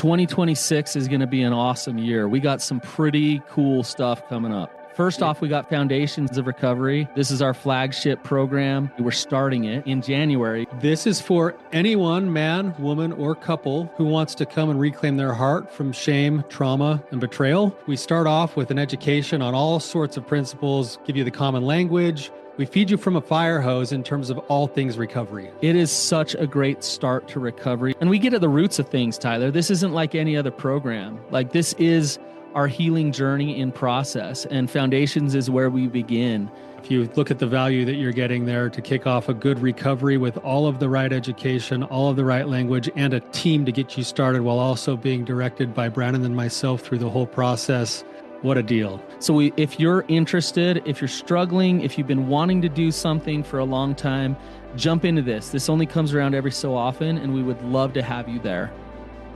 2026 is going to be an awesome year. We got some pretty cool stuff coming up. First off, we got Foundations of Recovery. This is our flagship program. We're starting it in January. This is for anyone, man, woman, or couple who wants to come and reclaim their heart from shame, trauma, and betrayal. We start off with an education on all sorts of principles, give you the common language. We feed you from a fire hose in terms of all things recovery. It is such a great start to recovery. And we get at the roots of things, Tyler. This isn't like any other program. Like, this is our healing journey in process, and Foundations is where we begin. If you look at the value that you're getting there to kick off a good recovery with all of the right education, all of the right language, and a team to get you started while also being directed by Brannon and myself through the whole process, what a deal. So if you're interested, if you're struggling, if you've been wanting to do something for a long time, jump into this. This only comes around every so often, and we would love to have you there.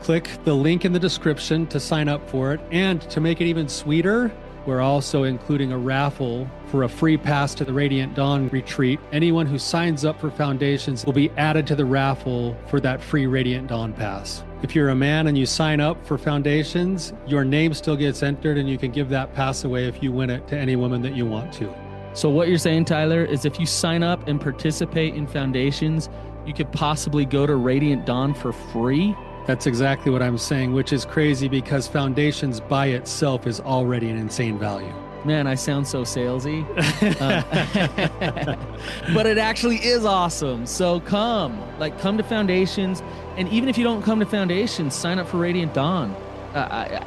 Click the link in the description to sign up for it. And to make it even sweeter, we're also including a raffle for a free pass to the Radiant Dawn retreat. Anyone who signs up for Foundations will be added to the raffle for that free Radiant Dawn pass. If you're a man and you sign up for Foundations, your name still gets entered, and you can give that pass away if you win it to any woman that you want to. So what you're saying, Tyler, is if you sign up and participate in Foundations, you could possibly go to Radiant Dawn for free? That's exactly what I'm saying, which is crazy because Foundations by itself is already an insane value. Man, I sound so salesy. But it actually is awesome. So come to Foundations. And even if you don't come to Foundations, sign up for Radiant Dawn.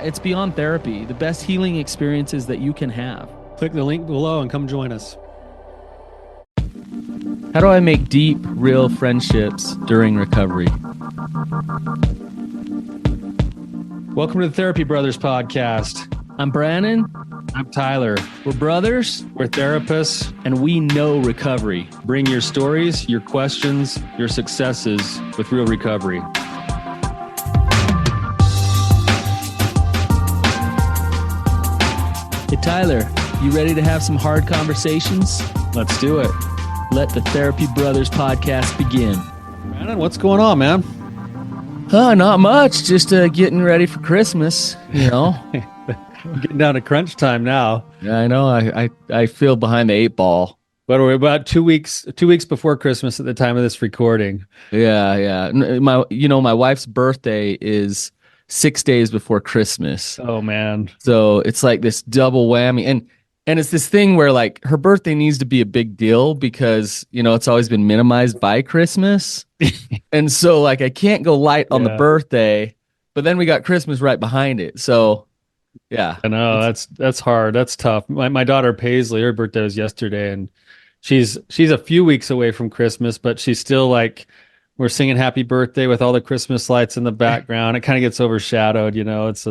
It's beyond therapy, the best healing experiences that you can have. Click the link below and come join us. How do I make deep, real friendships during recovery? Welcome to the Therapy Brothers podcast. I'm Brannon. I'm Tyler. We're brothers. We're therapists. And we know recovery. Bring your stories, your questions, your successes with real recovery. Hey, Tyler, you ready to have some hard conversations? Let's do it. Let the Therapy Brothers podcast begin. Brannon, what's going on, man? Not much. Just getting ready for Christmas, you know. Getting down to crunch time now. Yeah, I know. I feel behind the 8 ball. But we're about 2 weeks before Christmas at the time of this recording. Yeah. My wife's birthday is 6 days before Christmas. Oh man. So it's like this double whammy. And it's this thing where, like, her birthday needs to be a big deal because, it's always been minimized by Christmas. And so, like, I can't go light on the birthday, but then we got Christmas right behind it. So, yeah. I know, that's hard. That's tough. My daughter Paisley, her birthday was yesterday, and she's a few weeks away from Christmas, but she's still like, we're singing happy birthday with all the Christmas lights in the background. It kind of gets overshadowed, it's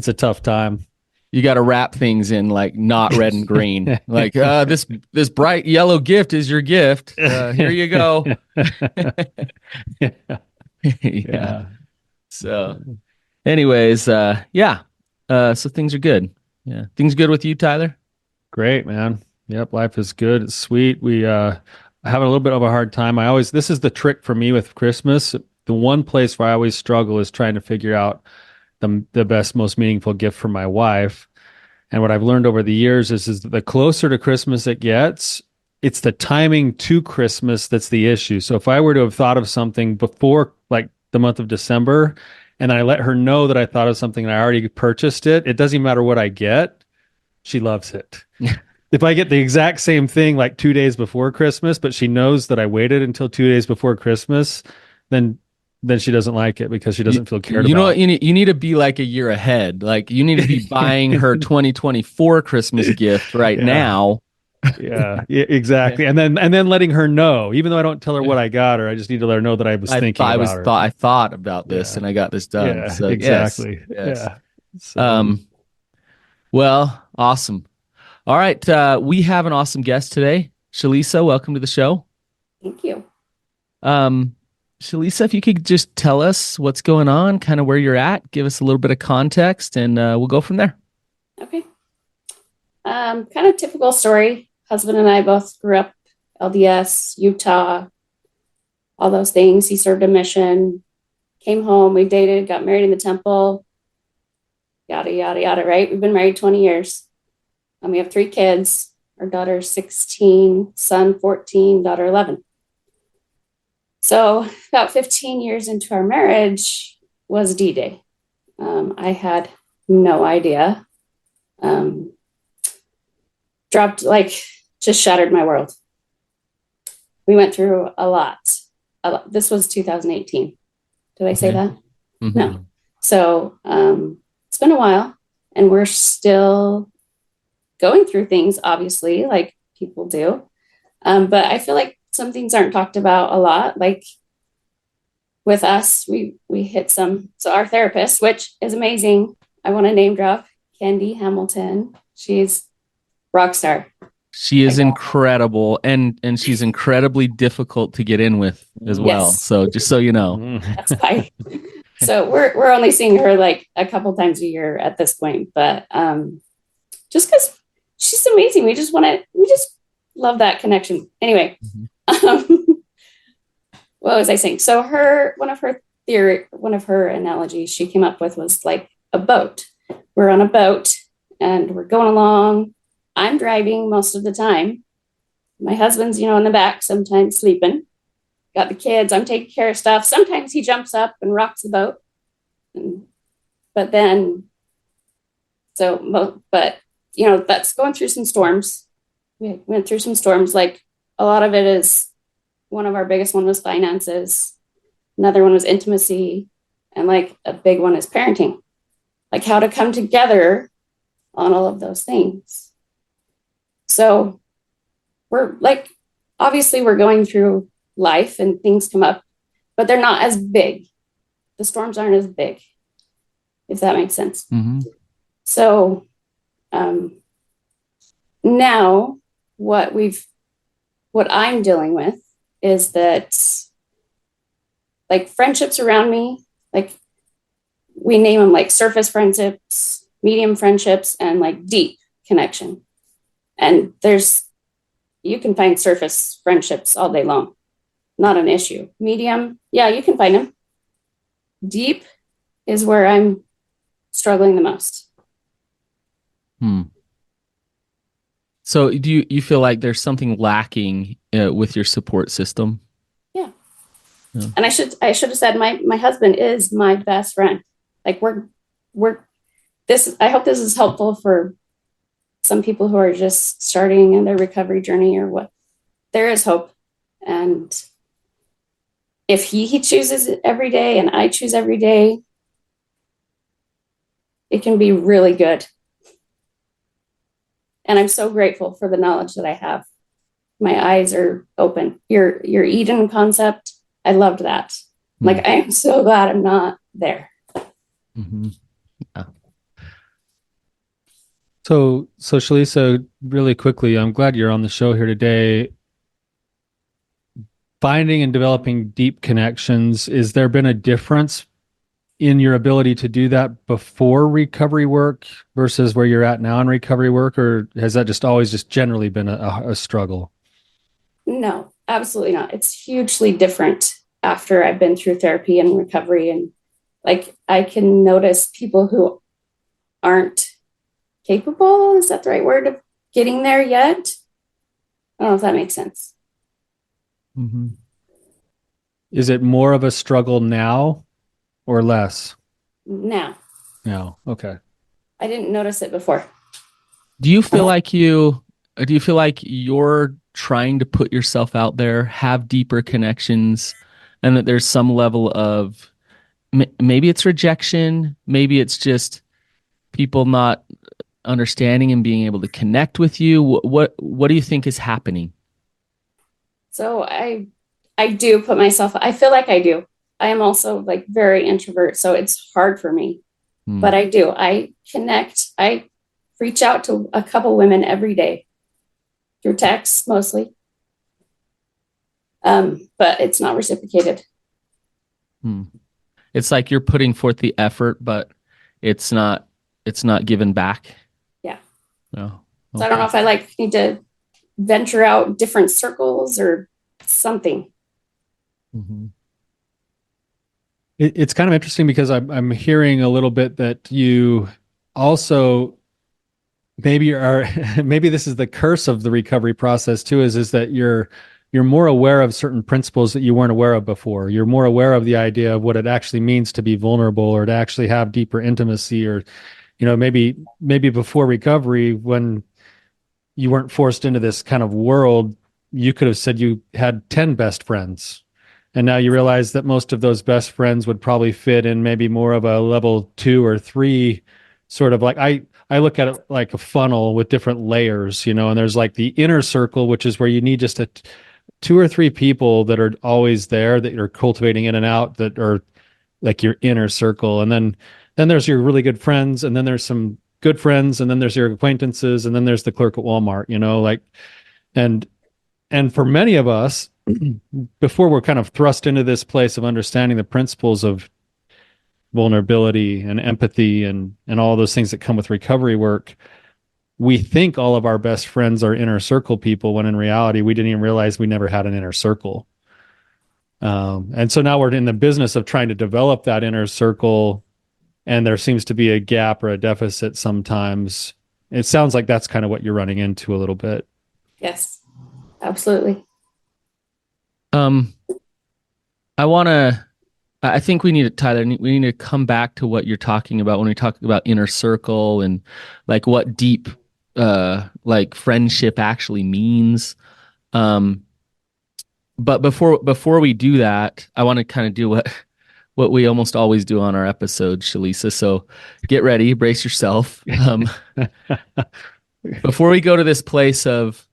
a tough time. You got to wrap things in, like, not red and green. Like, this bright yellow gift is your gift. Here you go. Yeah. So anyways, so things are good. Yeah. Things good with you, Tyler? Great, man. Yep. Life is good. It's sweet. We having a little bit of a hard time. This is the trick for me with Christmas. The one place where I always struggle is trying to figure out the best, most meaningful gift for my wife. And what I've learned over the years is that the closer to Christmas it gets, it's the timing to Christmas that's the issue. So if I were to have thought of something before, like, the month of December, and I let her know that I thought of something and I already purchased it, it doesn't even matter what I get. She loves it. If I get the exact same thing like 2 days before Christmas, but she knows that I waited until 2 days before Christmas, then she doesn't like it because she doesn't feel cared about. You know what? You need to be like a year ahead. Like, you need to be buying her 2024 Christmas gift right now. Yeah, exactly. And then letting her know, even though I don't tell her what I got her, I just need to let her know that I was thinking about her. I thought about this and I got this done. Yeah, so, exactly. Yes. Yeah. So, well, awesome. All right. We have an awesome guest today. Shalisa, welcome to the show. Thank you. Shalisa, if you could just tell us what's going on, kind of where you're at, give us a little bit of context, and we'll go from there. Okay. Kind of typical story. Husband and I both grew up LDS, Utah, all those things. He served a mission, came home, we dated, got married in the temple, yada, yada, yada, right? We've been married 20 years. And we have 3 kids. Our daughter's 16, son 14, daughter 11. So about 15 years into our marriage was D-Day. I had no idea. Dropped, like, just shattered my world. We went through a lot. This was 2018. Did I say that? Mm-hmm. No. So it's been a while, and we're still going through things, obviously, like people do. But I feel like some things aren't talked about a lot. Like with us, we hit some. So our therapist, which is amazing, I want to name drop Candy Hamilton. She's rock star. She is incredible, and she's incredibly difficult to get in with as well. Yes. So just so you know. That's fine. So we're only seeing her like a couple times a year at this point, but just because she's amazing, we just love that connection. Anyway, what was I saying? So one of her analogies she came up with was like a boat. We're on a boat and we're going along. I'm driving most of the time. My husband's, in the back, sometimes sleeping. Got the kids. I'm taking care of stuff. Sometimes he jumps up and rocks the boat. But that's going through some storms. We went through some storms. Like a lot of it is, one of our biggest one was finances. Another one was intimacy. And like a big one is parenting. Like how to come together on all of those things. So we're like, obviously we're going through life and things come up, but they're not as big. The storms aren't as big, if that makes sense. Mm-hmm. So now what I'm dealing with is that like friendships around me, like we name them like surface friendships, medium friendships, and like deep connection. And you can find surface friendships all day long. Not an issue. Medium, yeah, you can find them. Deep is where I'm struggling the most. So do you feel like there's something lacking with your support system? Yeah. And I should have said my husband is my best friend. Like I hope this is helpful for some people who are just starting in their recovery journey or what. There is hope. And if he chooses it every day and I choose every day, it can be really good. And I'm so grateful for the knowledge that I have. My eyes are open. Your Eden concept, I loved that. Like, I am so glad I'm not there. Mm-hmm. Yeah. So Shalisa, really quickly, I'm glad you're on the show here today. Finding and developing deep connections, is there been a difference in your ability to do that before recovery work versus where you're at now in recovery work, or has that just always just generally been a struggle? No, absolutely not. It's hugely different after I've been through therapy and recovery. And like, I can notice people who aren't capable, is that the right word, of getting there yet? I don't know if that makes sense. Mm-hmm. Is it more of a struggle now or less? Now. Okay. I didn't notice it before. Do you feel like you're trying to put yourself out there, have deeper connections, and that there's some level of maybe it's rejection, maybe it's just people not understanding and being able to connect with you? What do you think is happening? So I do put myself, I feel like I do. I am also like very introvert, so it's hard for me. But I do. I connect. I reach out to a couple women every day through text mostly. But it's not reciprocated. It's like you're putting forth the effort, but it's not given back. Yeah. No. Okay. So I don't know if I need to venture out different circles or something. Mm-hmm. It's kind of interesting because I'm hearing a little bit that you also maybe are maybe this is the curse of the recovery process too, is that you're more aware of certain principles that you weren't aware of before. You're more aware of the idea of what it actually means to be vulnerable or to actually have deeper intimacy, or maybe before recovery, when you weren't forced into this kind of world, you could have said you had 10 best friends. And now you realize that most of those best friends would probably fit in maybe more of a level 2 or 3, sort of like I look at it like a funnel with different layers, and there's like the inner circle, which is where you need just 2 or 3 people that are always there, that you're cultivating in and out, that are like your inner circle. And then there's your really good friends, and then there's some good friends, and then there's your acquaintances, and then there's the clerk at Walmart, like, and for many of us, before we're kind of thrust into this place of understanding the principles of vulnerability and empathy and all those things that come with recovery work, we think all of our best friends are inner circle people, when in reality, we didn't even realize we never had an inner circle. And so now we're in the business of trying to develop that inner circle, and there seems to be a gap or a deficit sometimes. It sounds like that's kind of what you're running into a little bit. Yes, absolutely. I think we need to, Tyler, we need to come back to what you're talking about when we talk about inner circle and like what deep, like friendship actually means. But before we do that, I want to kind of do what we almost always do on our episodes, Shalisa. So get ready, brace yourself. Before we go to this place of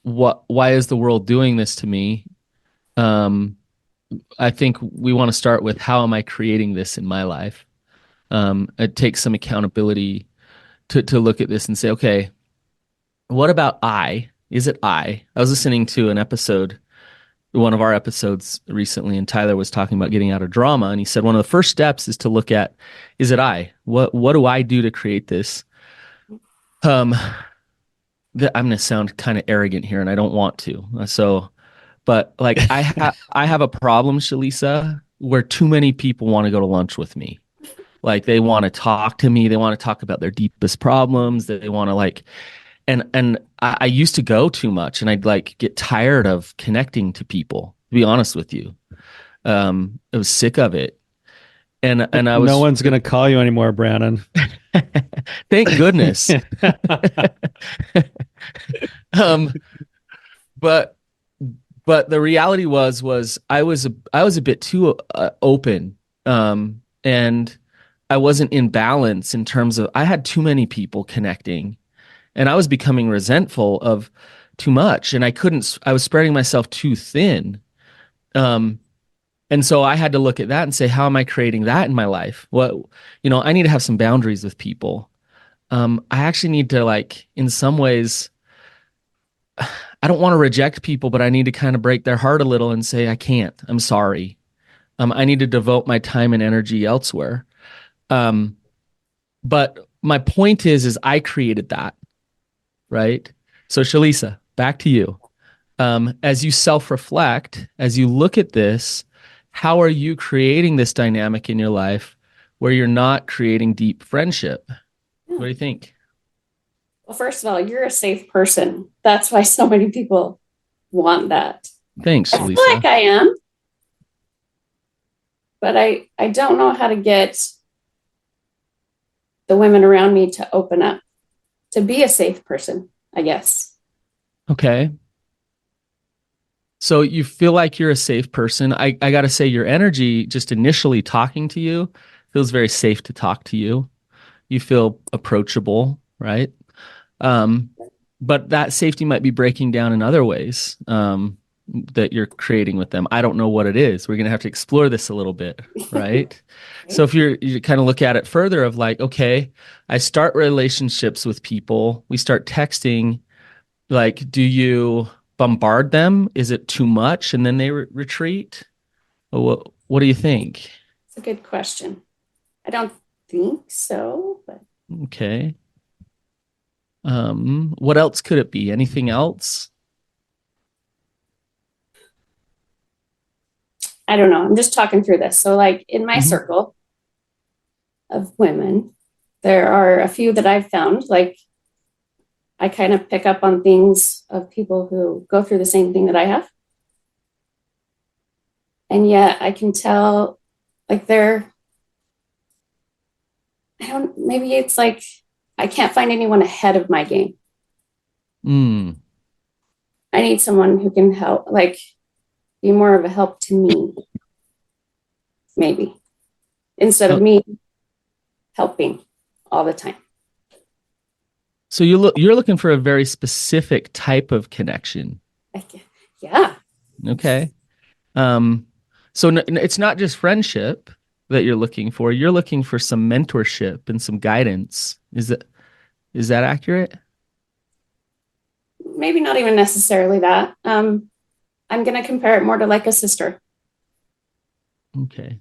why is the world doing this to me? I think we want to start with, how am I creating this in my life? It takes some accountability to look at this and say, okay, what about I? Is it I? I was listening to one of our episodes recently, and Tyler was talking about getting out of drama, and he said one of the first steps is to look at, is it I? What do I do to create this? I'm going to sound kind of arrogant here, and I don't want to. But like I have a problem, Shalisa, where too many people want to go to lunch with me. Like they want to talk to me, they want to talk about their deepest problems, they want to like, and I used to go too much, and I'd like get tired of connecting to people, to be honest with you. I was sick of it. And I was, no one's going to call you anymore, Brannon. Thank goodness. But the reality was I was a bit too open, and I wasn't in balance in terms of, I had too many people connecting, and I was becoming resentful of too much, and I was spreading myself too thin. And so I had to look at that and say, how am I creating that in my life? I need to have some boundaries with people. I actually need to, like, in some ways, I don't want to reject people, but I need to kind of break their heart a little and say, I can't, I'm sorry. I need to devote my time and energy elsewhere. But my point is I created that, right? So Shalisa, back to you. As you self-reflect, as you look at this, how are you creating this dynamic in your life where you're not creating deep friendship? What do you think? Well, first of all, you're a safe person. That's why so many people want that. Thanks, I Shalisa. feel like I am, but I don't know how to get the women around me to open up, to be a safe person, I guess. Okay. So you feel like you're a safe person. I got to say, your energy just initially talking to you feels very safe to talk to you. You feel approachable, right? But that safety might be breaking down in other ways that you're creating with them. I don't know what it is. We're going to have to explore this a little bit, right? So if you kind of look at it further of like, okay, I start what with people. We start texting. Like, do you bombard them? Is it too much and then they retreat? What do you think? It's a good question. I don't think so, but okay. What else could it be? Anything else? I don't know. I'm just talking through this. So like in my Mhm. circle of women, there are a few that I've found, like I kind of pick up on things of people who go through the same thing that I have. And yet I can tell like maybe it's like I can't find anyone ahead of my game. Mm. I need someone who can help, like be more of a help to me, maybe, instead of Oh, me helping all the time. so you're looking for a very specific type of connection. Like, yeah. Okay. Um, so it's not just friendship that you're looking for. You're looking for some mentorship and some guidance. Is that accurate? Maybe not even necessarily that. I'm going to compare it more to like a sister. Okay.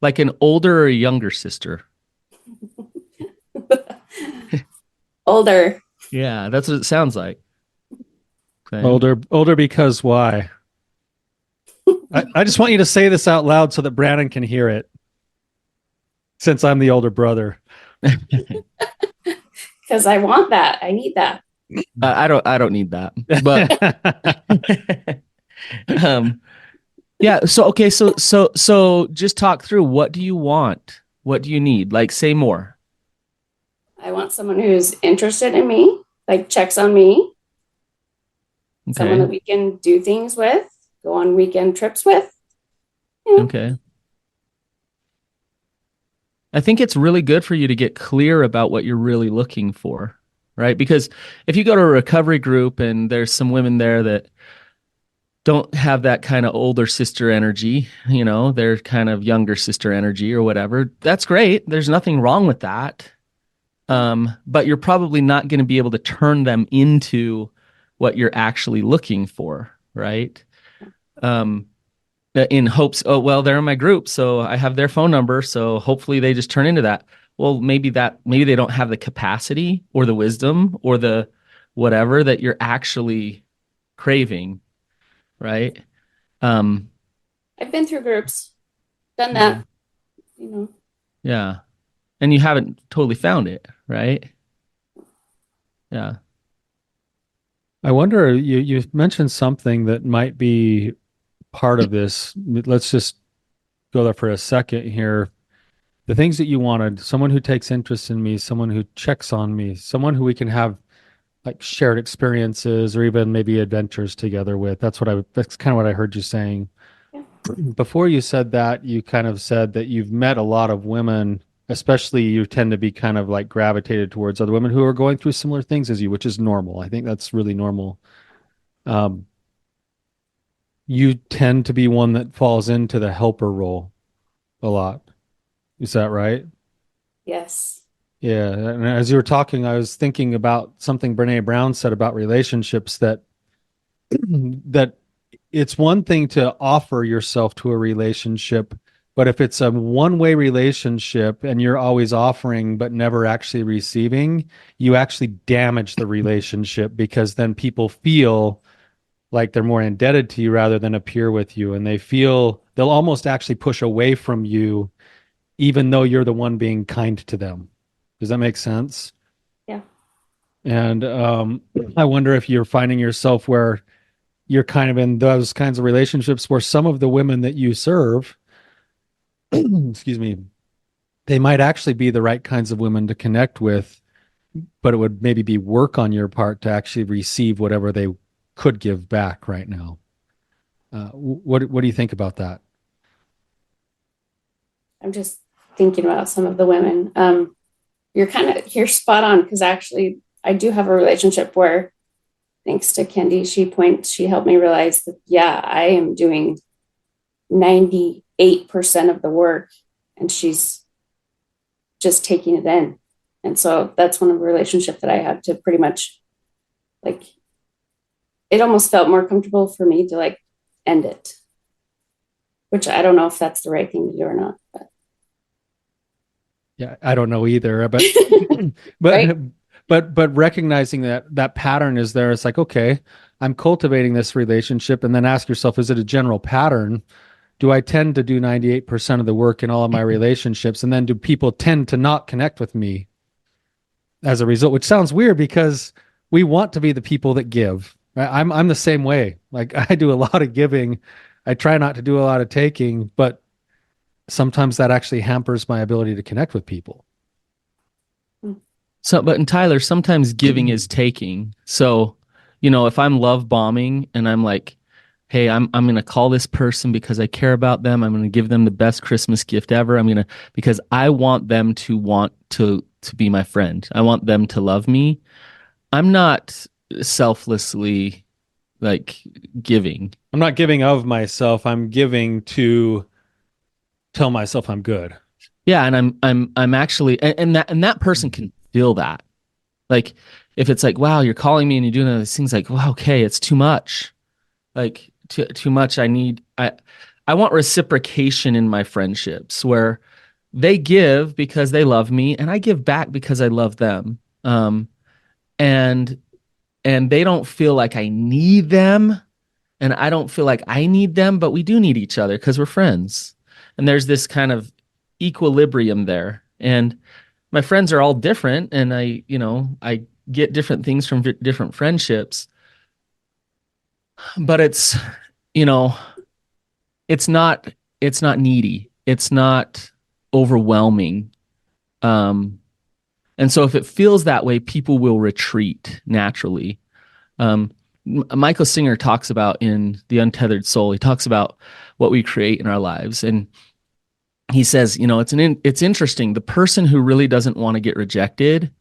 Like an older or younger sister. Older. Yeah, that's what it sounds like. Okay. Older because why? I just want you to say this out loud so that Brannon can hear it, since I'm the older brother. Because I want that. I need that. I don't need that. But um yeah, so okay, so just talk through, what do you want? What do you need? Like, say more. I want someone who's interested in me, like checks on me, someone Okay. that we can do things with, go on weekend trips with. Yeah. Okay. I think it's really good for you to get clear about what you're really looking for, right? Because if you go to a recovery group and there's some women there that don't have that kind of older sister energy, they're kind of younger sister energy or whatever, that's great. There's nothing wrong with that. But you're probably not going to be able to turn them into what you're actually looking for, right? Um, in hopes, oh, well, they're in my group, so I have their phone number, so hopefully they just turn into that. Well, maybe they don't have the capacity or the wisdom or the whatever that you're actually craving, right? Um, I've been through groups, done yeah, that, you know. yeah, and you haven't totally found it, right? Yeah. I wonder, you mentioned something that might be part of this. Let's just go there for a second here. The things that you wanted, someone who takes interest in me, someone who checks on me, someone who we can have like shared experiences or even maybe adventures together with. That's kind of what I heard you saying. Yeah. Before you said that, you kind of said that you've met a lot of women, especially you tend to be kind of like gravitated towards other women who are going through similar things as you, which is normal. I think that's really normal. Um, you tend to be one that falls into the helper role a lot. Is that right? Yes. Yeah. And as you were talking, I was thinking about something Brene Brown said about relationships that that it's one thing to offer yourself to a relationship, but if it's a one-way relationship and you're always offering but never actually receiving, you actually damage the relationship because then people feel like they're more indebted to you rather than appear with you. And they'll almost actually push away from you, even though you're the one being kind to them. Does that make sense? Yeah. And I wonder if you're finding yourself where you're kind of in those kinds of relationships where some of the women that you serve, excuse me, they might actually be the right kinds of women to connect with, but it would maybe be work on your part to actually receive whatever they could give back right now. What do you think about that? I'm just thinking about some of the women. You're spot on, because actually I do have a relationship where, thanks to Kendi, she helped me realize that, yeah, I am doing 98% of the work and she's just taking it in. And so that's one of the relationship that I had to pretty much, like, it almost felt more comfortable for me to like end it, which I don't know if that's the right thing to do or not, but Yeah, I don't know either, but but right? but recognizing that pattern is there, it's like, okay, I'm cultivating this relationship, and then ask yourself, is it a general pattern? Do I tend to do 98% of the work in all of my relationships, and then do people tend to not connect with me as a result? Which sounds weird because we want to be the people that give. I'm the same way. Like, I do a lot of giving. I try not to do a lot of taking, but sometimes that actually hampers my ability to connect with people. So, but in Tyler, sometimes giving is taking. So, if I'm love bombing and I'm like, hey, I'm going to call this person because I care about them. I'm going to give them the best Christmas gift ever. Because I want them to want to be my friend. I want them to love me. I'm not selflessly like giving. I'm not giving of myself. I'm giving to tell myself I'm good. Yeah, and I'm actually, and that person can feel that. Like, if it's like, wow, you're calling me and you're doing all these things, like, wow, okay, it's too much. Like, too much. I want reciprocation in my friendships where they give because they love me and I give back because I love them. And they don't feel like I need them and I don't feel like I need them, but we do need each other because we're friends. And there's this kind of equilibrium there. And my friends are all different, and I get different things from different friendships. But you know, it's not needy. It's not overwhelming. And so if it feels that way, people will retreat naturally. Michael Singer talks about in The Untethered Soul, he talks about what we create in our lives. And he says, it's interesting. The person who really doesn't want to get rejected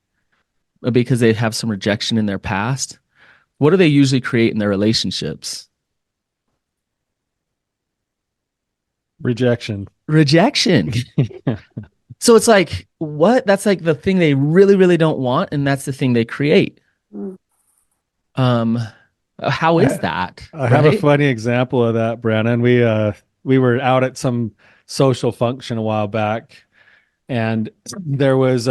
because they have some rejection in their past, what do they usually create in their relationships? Rejection. So it's like, what? That's like the thing they really, really don't want, and that's the thing they create. How is that? I have a funny example of that, Brannon. We were out at some social function a while back, and there was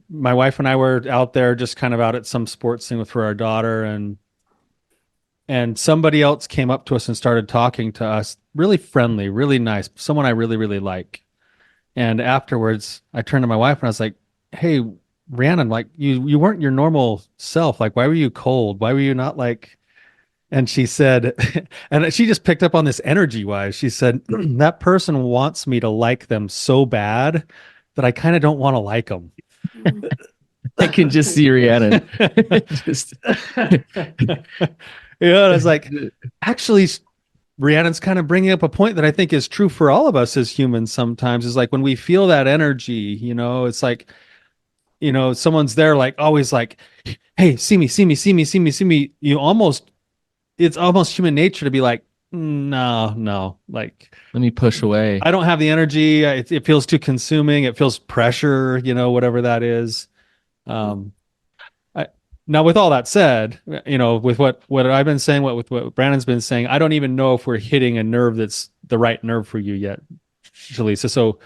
my wife and I were out there just kind of out at some sports thing for our daughter, and somebody else came up to us and started talking to us, really friendly, really nice, someone I really, really like. And afterwards, I turned to my wife and I was like, "Hey, Brannon, like you weren't your normal self. Like, why were you cold? Why were you not like?" And she said, and she just picked up on this energy wise. She said, "That person wants me to like them so bad that I kind of don't want to like them." I can just see Rhiannon. Just and I was like, actually, Rhiannon's kind of bringing up a point that I think is true for all of us as humans sometimes, is like when we feel that energy, it's like, someone's there, like always like, "Hey, see me. It's almost human nature to be like, no, like, let me push away. I don't have the energy. It feels too consuming. It feels pressure, whatever that is. Now, with all that said, with what I've been saying, with what Brannon's been saying, I don't even know if we're hitting a nerve that's the right nerve for you yet, Shalisa. So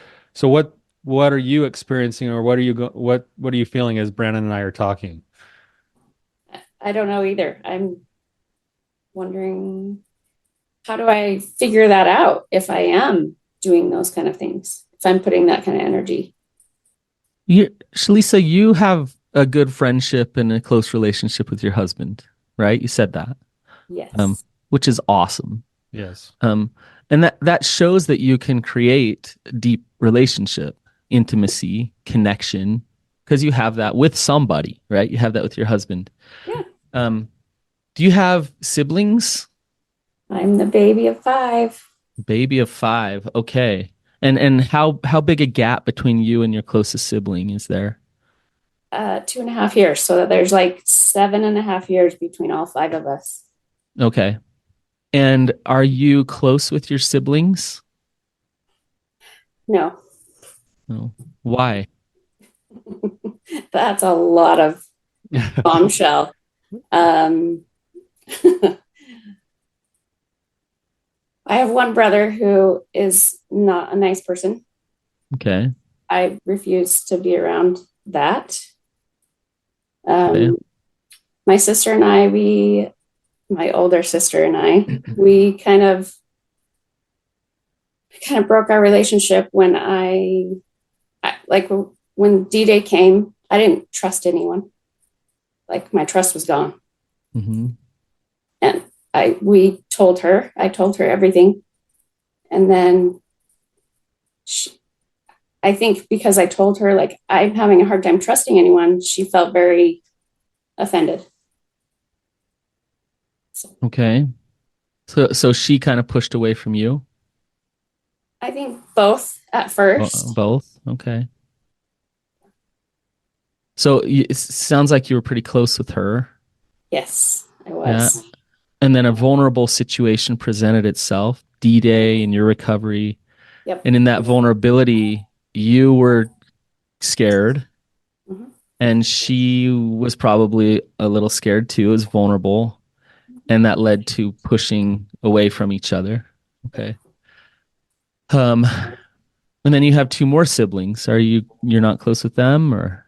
what are you experiencing, or what are you feeling as Brannon and I are talking? I don't know either. I'm wondering, how do I figure that out if I am doing those kind of things, if I'm putting that kind of energy? Shalisa, you have a good friendship and a close relationship with your husband, right? You said that. Yes. Which is awesome. Yes. And that shows that you can create deep relationship, intimacy, connection, because you have that with somebody, right? You have that with your husband. Yeah. Do you have siblings? I'm the baby of 5. Baby of 5. Okay. And how big a gap between you and your closest sibling is there? 2.5 years. So there's like 7.5 years between all 5 of us. Okay. And are you close with your siblings? No. No. Why? That's a lot of bombshell. I have one brother who is not a nice person. Okay. I refuse to be around that. Um, Okay. my sister and I, my older sister and I, we kind of broke our relationship when like when D-Day came, I didn't trust anyone. Like my trust was gone. Mm-hmm. And I told her everything. And then I think because I told her like I'm having a hard time trusting anyone, she felt very offended. Okay. So she kind of pushed away from you? I think both at first. Both? Okay. So it sounds like you were pretty close with her. Yes, I Yeah. was. And then a vulnerable situation presented itself, D-Day and your recovery. Yep. And in that vulnerability, you were scared, Mm-hmm. and she was probably a little scared too, was vulnerable, and that led to pushing away from each other. Okay. Um, and then you have two more siblings. You're not close with them, or?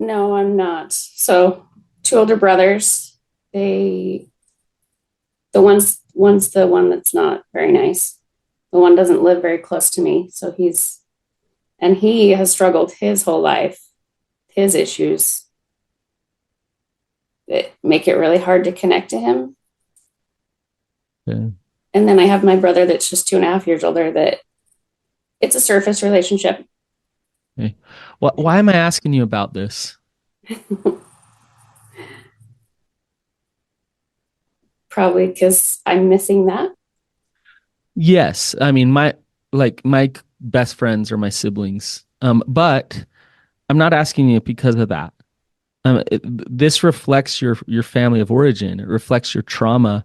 No, I'm not. So two older brothers. One's the one that's not very nice. The one doesn't live very close to me. So he has struggled his whole life. His issues that make it really hard to connect to him. Yeah. And then I have my brother that's just 2.5 years older that it's a surface relationship. Okay. Why am I asking you about this? Probably because I'm missing that. Yes. I mean, my best friends are my siblings. But I'm not asking you because of that. This reflects your family of origin. It reflects your trauma.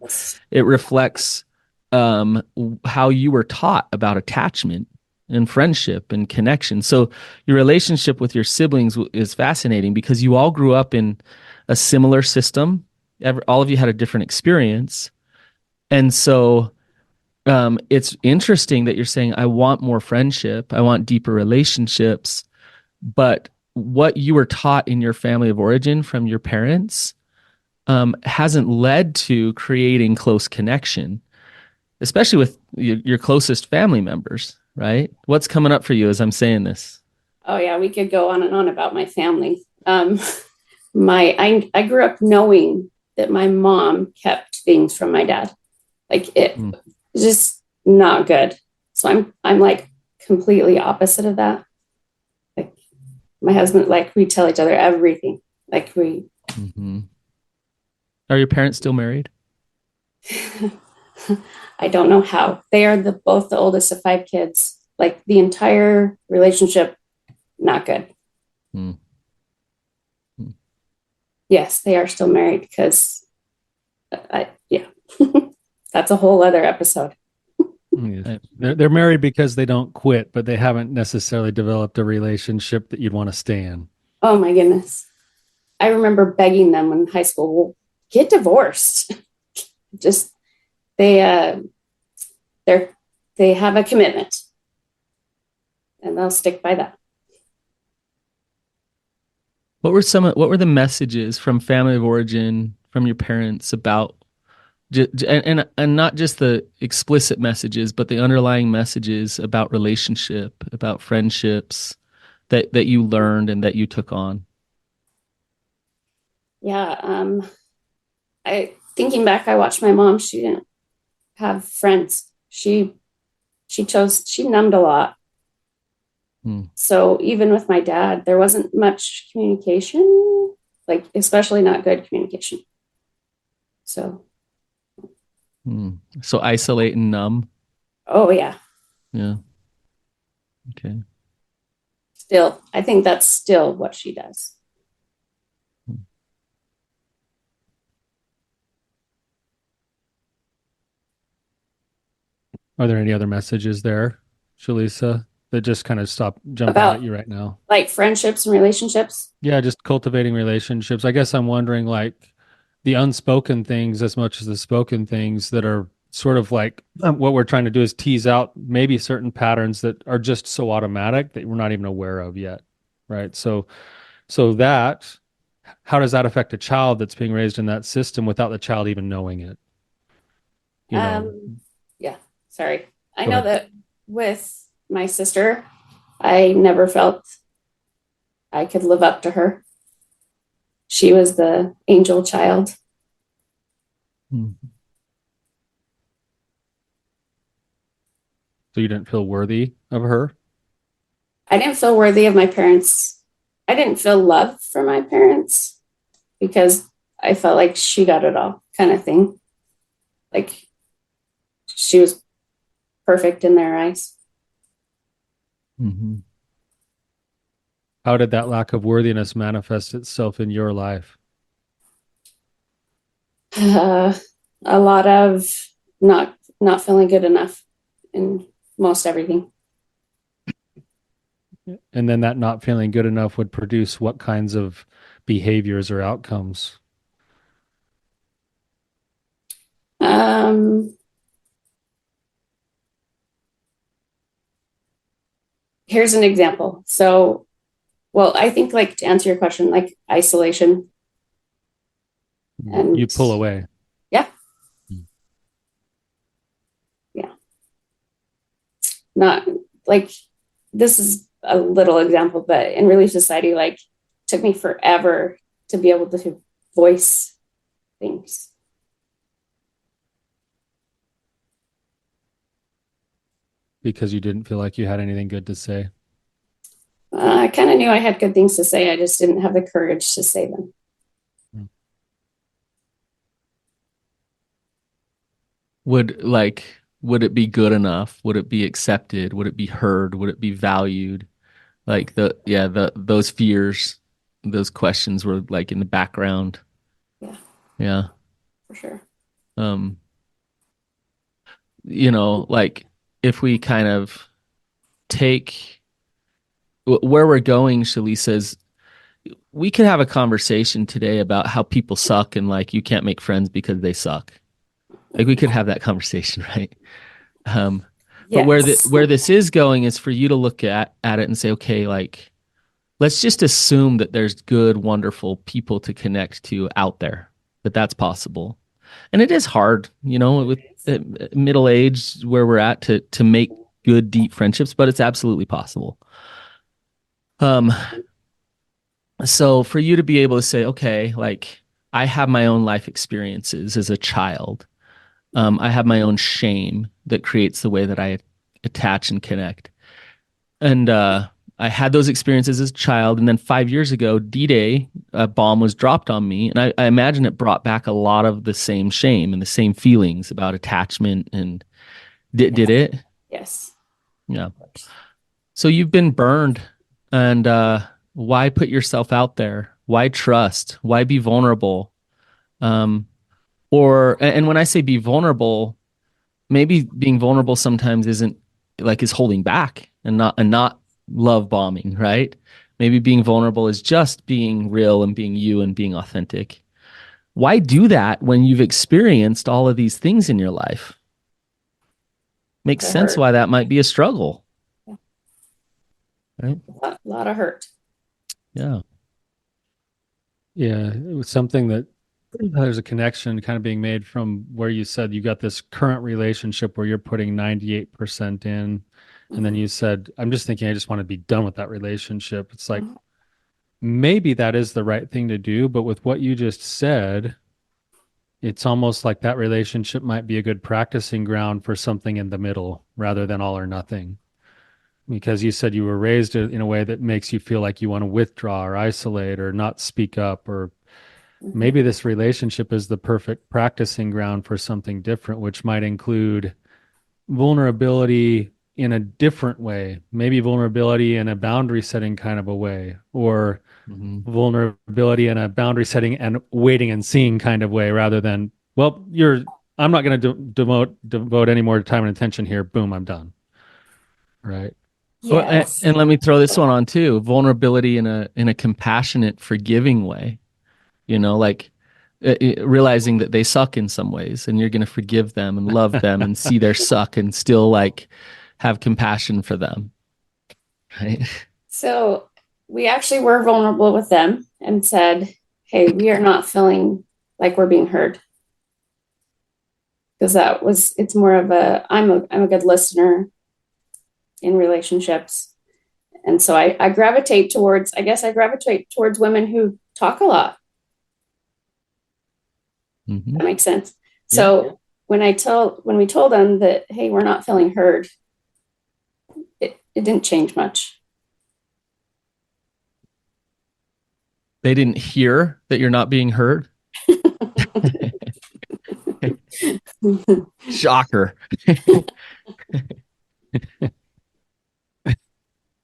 It reflects how you were taught about attachment and friendship and connection. So your relationship with your siblings is fascinating because you all grew up in a similar system. All of you had a different experience. And so it's interesting that you're saying, I want more friendship. I want deeper relationships. But what you were taught in your family of origin from your parents hasn't led to creating close connection, especially with your closest family members, right? What's coming up for you as I'm saying this? Oh yeah, we could go on and on about my family. I grew up knowing that my mom kept things from my dad. Like it was just not good. So I'm like completely opposite of that. Like my husband, like we tell each other everything. Like we Mm-hmm. Are your parents still married? I don't know how. They are both the oldest of 5 kids. Like the entire relationship, not good. Mm. Yes, they are still married because yeah, that's a whole other episode. They're married because they don't quit, but they haven't necessarily developed a relationship that you'd want to stay in. Oh my goodness. I remember begging them in high school, well, get divorced. Just they have a commitment and they'll stick by that. What were the messages from family of origin, from your parents about and not just the explicit messages, but the underlying messages about relationship, about friendships that you learned and that you took on? Yeah. Thinking back, I watched my mom. She didn't have friends. She numbed a lot. So even with my dad, there wasn't much communication, like especially not good communication. So So isolate and numb. oh yeah. Yeah. Okay. Still, I think that's still what she does. Are there any other messages there, Shalisa, that just kind of jumping About out at you right now? like friendships and relationships. Yeah, just cultivating relationships. I guess I'm wondering like the unspoken things as much as the spoken things that are sort of like what we're trying to do is tease out maybe certain patterns that are just so automatic that we're not even aware of yet. Right. So that how does that affect a child that's being raised in that system without the child even knowing it? You know, Yeah, sorry. I Go know ahead. that with my sister, I never felt I could live up to her. She was the angel child. Mhm. So you didn't feel worthy of her? I didn't feel worthy of my parents. I didn't feel love for my parents because I felt like she got it all, kind of thing. Like she was perfect in their eyes. Mhm. How did that lack of worthiness manifest itself in your life? Uh, a lot of not feeling good enough in most everything. And then that not feeling good enough would produce what kinds of behaviors or outcomes? Um, Here's an example. So, well, I think like to answer your question, like isolation You and pull away. yeah, yeah, not like this is a little example, but in Relief Society, like took me forever to be able to voice things. Because you didn't feel like you had anything good to say. I kind of knew I had good things to say. I just didn't have the courage to say them. Would it be good enough? Would it be accepted? Would it be heard? Would it be valued? Like those fears, those questions were like in the background. Yeah, Yeah. for sure. Um, like if we kind of take where we're going, Shalisa, is we could have a conversation today about how people suck and like you can't make friends because they suck. Like we could have that conversation, right? Um, but Yes. where this is going is for you to look at it and say, okay, like let's just assume that there's good, wonderful people to connect to out there, that that's possible. And it is hard, with middle age where we're at to make good, deep friendships, but it's absolutely possible. Um, so for you to be able to say, okay, like I have my own life experiences as a child. I have my own shame that creates the way that I attach and connect. And I had those experiences as a child. And then 5 years ago, D-Day, a bomb was dropped on me. And I imagine it brought back a lot of the same shame and the same feelings about attachment. And did it? Yes. Yeah. So you've been burned. And why put yourself out there? Why trust? Why be vulnerable? Um, and when I say be vulnerable, maybe being vulnerable sometimes isn't like is holding back and not love bombing, right? Maybe being vulnerable is just being real and being you and being authentic. Why do that when you've experienced all of these things in your life? Makes To sense hurt. why that might be a struggle, right? A lot of hurt. Yeah. Yeah, it was something that there's a connection kind of being made from where you said you got this current relationship where you're putting 98% in. And then you said, I'm just thinking, I just want to be done with that relationship. It's like, maybe that is the right thing to do. But with what you just said, it's almost like that relationship might be a good practicing ground for something in the middle rather than all or nothing. Because you said you were raised in a way that makes you feel like you want to withdraw or isolate or not speak up, or maybe this relationship is the perfect practicing ground for something different, which might include vulnerability in a different way, maybe vulnerability in a boundary setting kind of a way, or Mm-hmm. vulnerability in a boundary setting and waiting and seeing kind of way, rather than, well, I'm not going to devote any more time and attention here. Boom, I'm done. Right. Well, Yes. and let me throw this one on too. Vulnerability in a compassionate, forgiving way. Like realizing that they suck in some ways, and you're going to forgive them and love them and see their suck and still like have compassion for them. Right. So we actually were vulnerable with them and said, hey, we are not feeling like we're being heard. Because it's more of I'm a good listener in relationships. And so I gravitate towards women who talk a lot. Mm-hmm. That makes sense. Yeah. So when we told them that, hey, we're not feeling heard, it didn't change much. They didn't hear that you're not being heard. Shocker.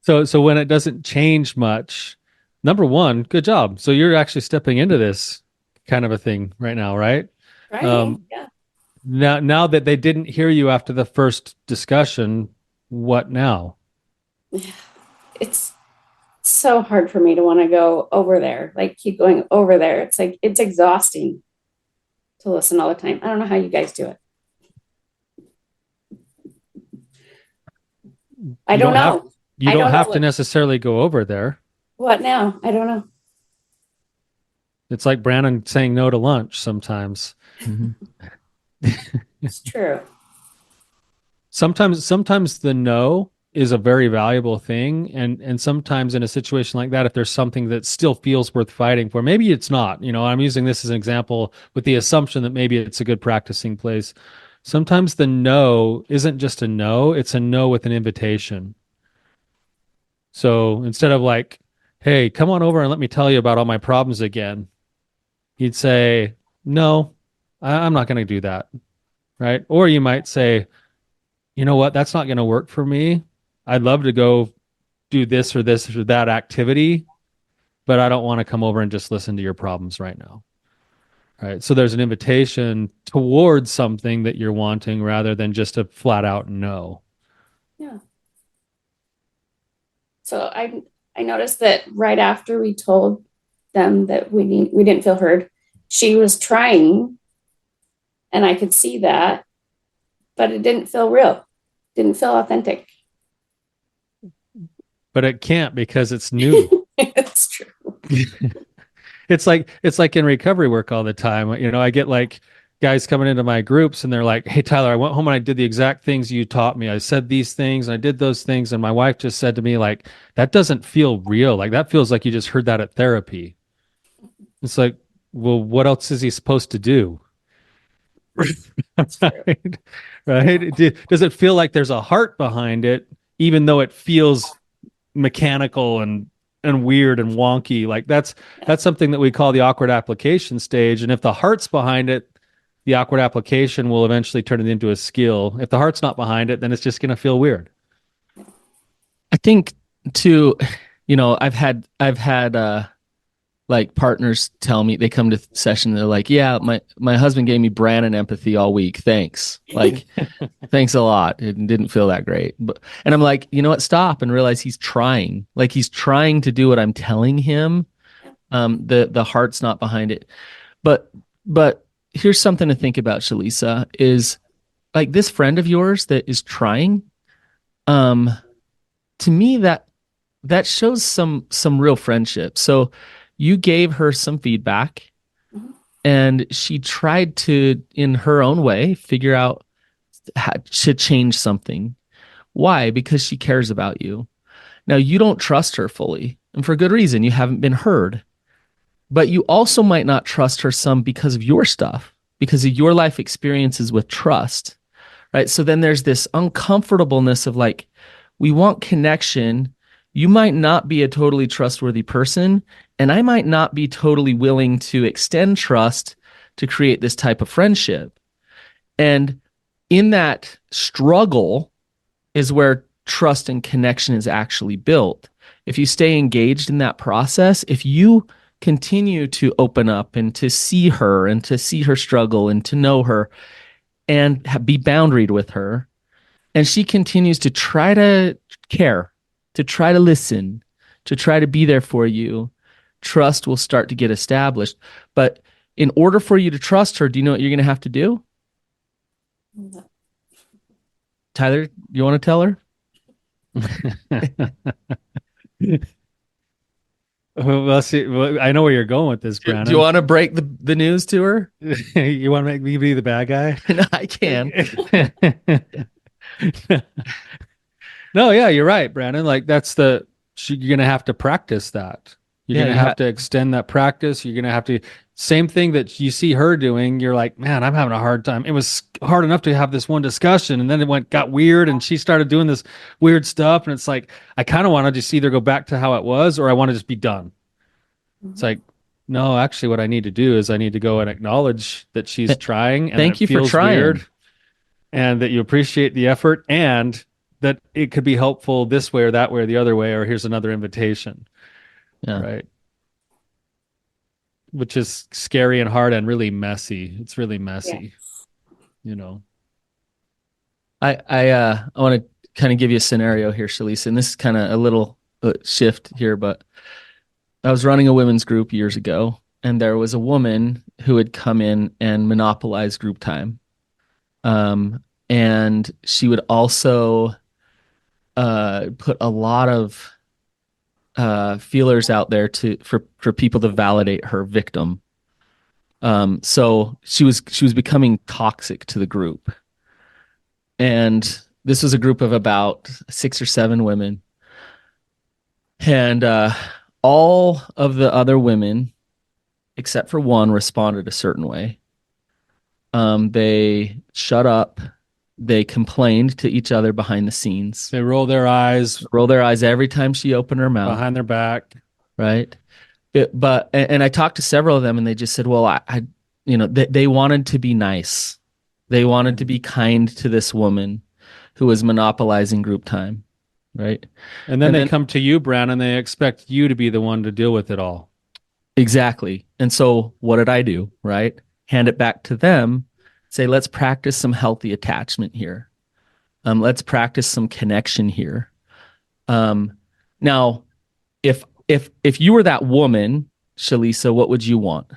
So when it doesn't change much, number one, good job. So you're actually stepping into this kind of a thing right now, right? Right. Yeah. Now that they didn't hear you after the first discussion, what now? It's so hard for me to want to go over there, like keep going over there. It's like, it's exhausting to listen all the time. I don't know how you guys do it. I don't know. You don't have to necessarily go over there. What now? I don't know. It's like Brannon saying no to lunch sometimes. It's true. Sometimes the no is a very valuable thing. And sometimes in a situation like that, if there's something that still feels worth fighting for, maybe it's not. I'm using this as an example with the assumption that maybe it's a good practicing place. Sometimes the no isn't just a no, it's a no with an invitation. So instead of like, hey, come on over and let me tell you about all my problems again, you'd say, no, I'm not going to do that. Right. Or you might say, you know what, that's not going to work for me. I'd love to go do this or that activity, but I don't want to come over and just listen to your problems right now. Right. So there's an invitation towards something that you're wanting rather than just a flat out no. Yeah. So I noticed that right after we told them that we didn't feel heard, she was trying, and I could see that, but it didn't feel real. Didn't feel authentic. But it can't because it's new. It's true. It's like in recovery work all the time. I get like guys coming into my groups and they're like, hey, Tyler, I went home and I did the exact things you taught me. I said these things and I did those things. And my wife just said to me, like, that doesn't feel real. Like that feels like you just heard that at therapy. It's like, well, what else is he supposed to do? Right? Right? Does it feel like there's a heart behind it, even though it feels mechanical and weird and wonky? Like that's something that we call the awkward application stage. And if the heart's behind it, the awkward application will eventually turn it into a skill. If the heart's not behind it, then it's just going to feel weird. I think too, I've had like partners tell me, they come to session, they're like, yeah, my husband gave me Brannon empathy all week. Thanks. Like, thanks a lot. It didn't feel that great. And I'm like, you know what? Stop and realize he's trying. Like he's trying to do what I'm telling him. The heart's not behind it. But here's something to think about, Shalisa, is like this friend of yours that is trying, to me, that shows some real friendship. So you gave her some feedback, and she tried to, in her own way, figure out how to change something. Why? Because she cares about you. Now, you don't trust her fully, and for good reason. You haven't been heard. But you also might not trust her some because of your stuff, because of your life experiences with trust, right? So then there's this uncomfortableness of like, we want connection. You might not be a totally trustworthy person, and I might not be totally willing to extend trust to create this type of friendship. And in that struggle is where trust and connection is actually built. If you stay engaged in that process, if you continue to open up and to see her struggle and to know her and be boundaried with her, and she continues to try to care, to try to listen, to try to be there for you, trust will start to get established. But in order for you to trust her, do you know what you're going to have to do? Tyler, you want to tell her? Well, see, I know where you're going with this, Do you Brannon. want to break the news to her? You want to make me be the bad guy? No, I can. No, yeah, you're right, Brandon. Like you're gonna have to practice that. You're Yeah, gonna you have to extend that practice. You're gonna have to same thing that you see her doing. You're like, man, I'm having a hard time. It was hard enough to have this one discussion, and then got weird, and she started doing this weird stuff, and it's like I kind of want to just either go back to how it was, or I want to just be done. It's like, no, actually, what I need to do is I need to go and acknowledge that she's trying, and Thank that you it for feels trying. weird, and that you appreciate the effort, and that it could be helpful this way or that way or the other way, or here's another invitation, Yeah. right? Which is scary and hard and really messy. It's really messy, you know. I want to kind of give you a scenario here, Shalisa, and this is kind of a little shift here, but I was running a women's group years ago, and there was a woman who had come in and monopolized group time. And she would also put a lot of feelers out there for people to validate her victim. So she was becoming toxic to the group. And this was a group of about 6 or 7 women. And all of the other women, except for one, responded a certain way. They shut up. They complained to each other behind the scenes. They roll their eyes Every time she opened her mouth. behind their back. Right. And I talked to several of them, and they just said, well, they wanted to be nice. They wanted to be kind to this woman who was monopolizing group time. Right. And then they come to you, Brannon, and they expect you to be the one to deal with it all. Exactly. And so what did I do? Right. Hand it back to them. Say, let's practice some healthy attachment here. Let's practice some connection here. Now, if you were that woman, Shalisa, what would you want?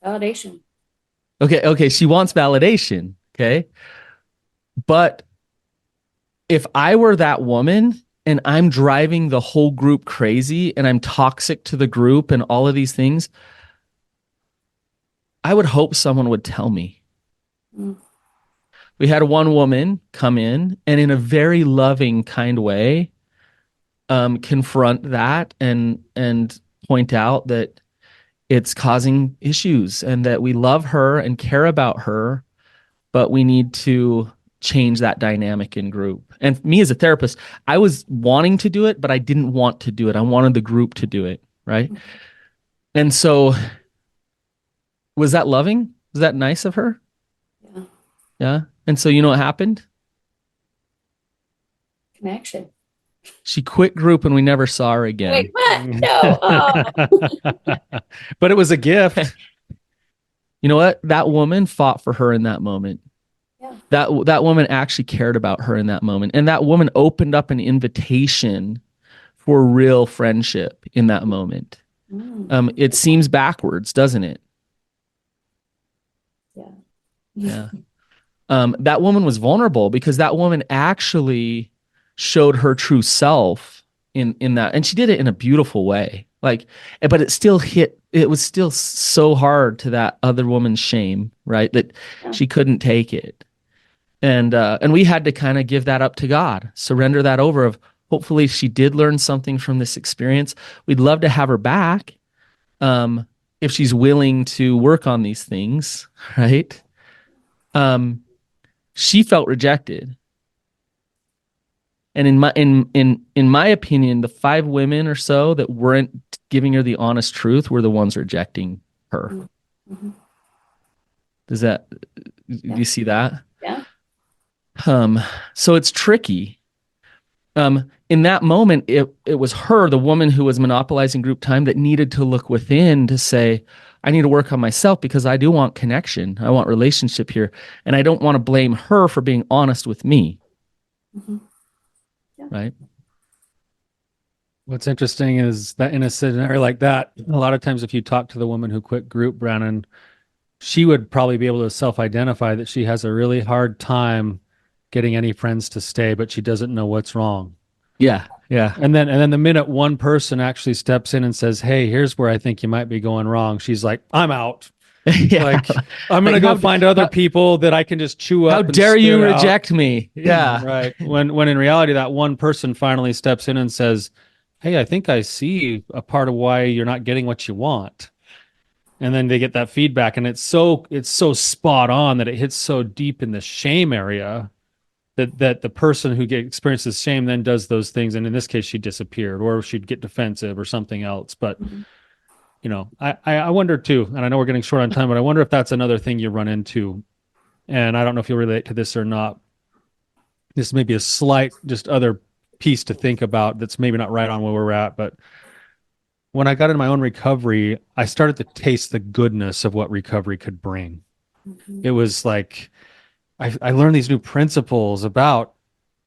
Validation. Okay, she wants validation. Okay. But if I were that woman and I'm driving the whole group crazy and I'm toxic to the group and all of these things, I would hope someone would tell me. We had one woman come in and in a very loving, kind way, confront that and point out that it's causing issues and that we love her and care about her, but we need to change that dynamic in group. And me as a therapist, I was wanting to do it, but I didn't want to do it. I wanted the group to do it, right? And so, was that loving? Was that nice of her? Yeah. Yeah. And so, you know what happened? Connection. She quit group and we never saw her again. Wait, what? No. Oh. But it was a gift. You know what? That woman fought for her in that moment. Yeah. That woman actually cared about her in that moment. And that woman opened up an invitation for real friendship in that moment. It seems backwards, doesn't it? Yeah. Yeah. That woman was vulnerable because that woman actually showed her true self in that, and she did it in a beautiful way. Like, but it was still so hard to that other woman's shame, right? That she couldn't take it. And we had to kind of give that up to God, surrender that over of hopefully she did learn something from this experience. We'd love to have her back. If she's willing to work on these things, right? She felt rejected. And in my opinion, the 5 women or so that weren't giving her the honest truth were the ones rejecting her. Mm-hmm. Do you see that? Yeah. So it's tricky. In that moment, it was her, the woman who was monopolizing group time, that needed to look within to say, I need to work on myself because I do want connection. I want relationship here. And I don't want to blame her for being honest with me. Mm-hmm. Yeah. Right? What's interesting is that in a scenario like that, a lot of times if you talk to the woman who quit group, Brannon, she would probably be able to self-identify that she has a really hard time getting any friends to stay, but she doesn't know what's wrong. Yeah. Yeah. And then the minute one person actually steps in and says, "Hey, here's where I think you might be going wrong," she's like, "I'm out. Yeah. Like, I'm gonna Like, go find other people that I can just chew how up and dare you spit out." reject me? Yeah. Right. When in reality, that one person finally steps in and says, "Hey, I think I see a part of why you're not getting what you want." And then they get that feedback, and it's so spot on that it hits so deep in the shame area that the person who experiences shame then does those things. And in this case, she disappeared, or she'd get defensive or something else. But I wonder too, and I know we're getting short on time, but I wonder if that's another thing you run into. And I don't know if you'll relate to this or not. This may be a slight, just other piece to think about that's maybe not right on where we're at. But when I got in my own recovery, I started to taste the goodness of what recovery could bring. It was like I learned these new principles about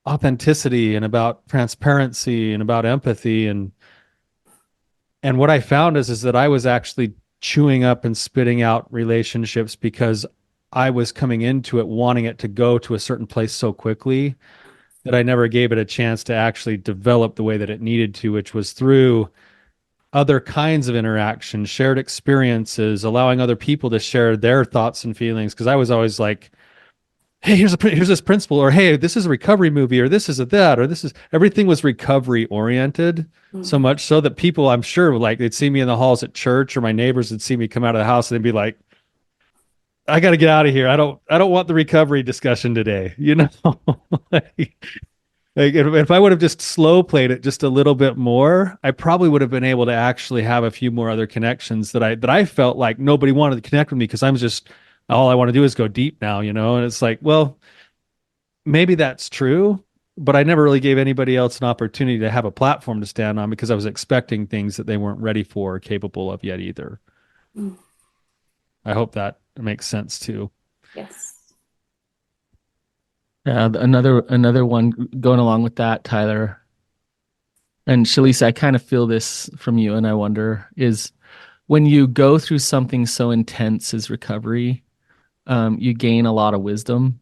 authenticity and about transparency and about empathy. And what I found is that I was actually chewing up and spitting out relationships because I was coming into it wanting it to go to a certain place so quickly that I never gave it a chance to actually develop the way that it needed to, which was through other kinds of interaction, shared experiences, allowing other people to share their thoughts and feelings. Because I was always like, "Hey, here's this principle," or "Hey, this is a recovery movie," or "This is a that," or "This is," everything was recovery oriented. So much so that people, I'm sure, like they'd see me in the halls at church, or my neighbors would see me come out of the house and they'd be like, "I got to get out of here. I don't want the recovery discussion today." Like if I would have just slow played it just a little bit more, I probably would have been able to actually have a few more other connections that I felt like nobody wanted to connect with me because I'm just all I want to do is go deep now, And it's like, well, maybe that's true, but I never really gave anybody else an opportunity to have a platform to stand on because I was expecting things that they weren't ready for or capable of yet either. Mm. I hope that makes sense too. Yes. Yeah. Another one going along with that, Tyler and Shalisa, I kind of feel this from you, and I wonder is when you go through something so intense as recovery, you gain a lot of wisdom.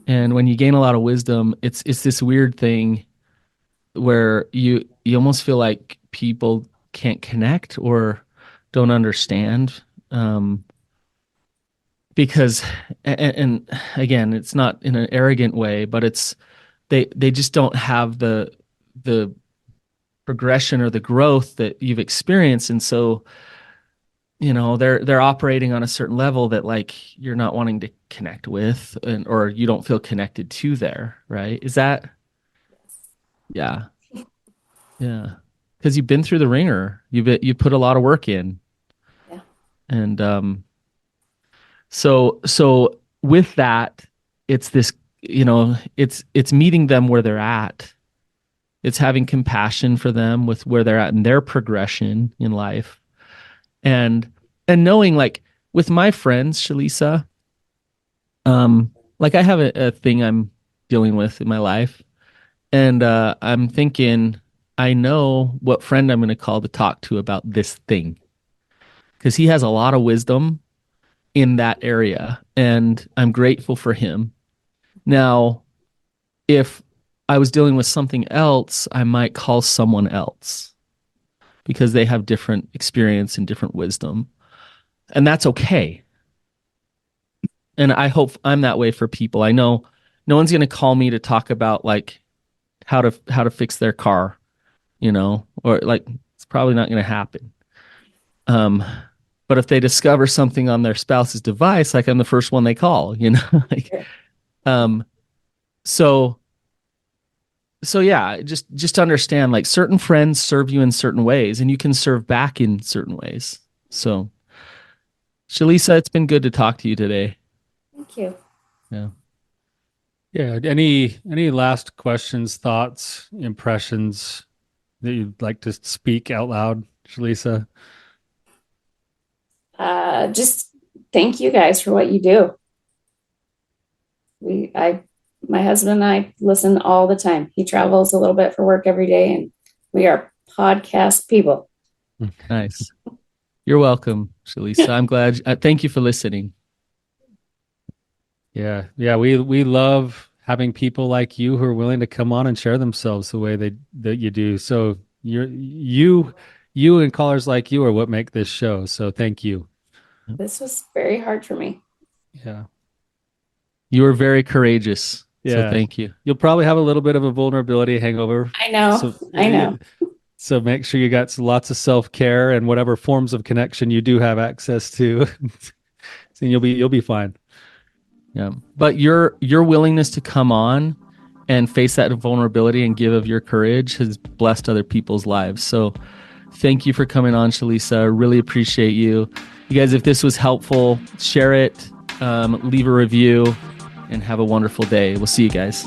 And when you gain a lot of wisdom, it's this weird thing where you almost feel like people can't connect or don't understand. Because and again, it's not in an arrogant way, but it's they just don't have the progression or the growth that you've experienced. And so they're operating on a certain level that like you're not wanting to connect with, or you don't feel connected to there, right? Is that? Yeah. Yeah. Because you've been through the ringer. You put a lot of work in. Yeah. And so with that, it's this, it's meeting them where they're at. It's having compassion for them with where they're at in their progression in life. And knowing, like, with my friends, Shalisa, like I have a thing I'm dealing with in my life, and I'm thinking I know what friend I'm going to call to talk to about this thing because he has a lot of wisdom in that area, and I'm grateful for him. Now, if I was dealing with something else, I might call someone else because they have different experience and different wisdom, and that's okay. And I hope I'm that way for people. I know no one's going to call me to talk about like how to fix their car, or like it's probably not going to happen. Um, but if they discover something on their spouse's device, like I'm the first one they call, like, um, so yeah, just understand like certain friends serve you in certain ways and you can serve back in certain ways. So Shalisa, it's been good to talk to you today. Thank you. Yeah. Yeah. Any last questions, thoughts, impressions that you'd like to speak out loud, Shalisa? Just thank you guys for what you do. My husband and I listen all the time. He travels a little bit for work every day, and we are podcast people. Nice. You're welcome, Shalisa. I'm glad. Thank you for listening. Yeah. We love having people like you who are willing to come on and share themselves the way that you do. So you and callers like you are what make this show. So thank you. This was very hard for me. Yeah. You were very courageous. So Yeah. thank you. You'll probably have a little bit of a vulnerability hangover. I know. I know. So make sure you got lots of self-care and whatever forms of connection you do have access to. So you'll be fine. Yeah. But your willingness to come on and face that vulnerability and give of your courage has blessed other people's lives. So thank you for coming on, Shalisa. Really appreciate you. You guys, if this was helpful, share it, leave a review, and have a wonderful day. We'll see you guys.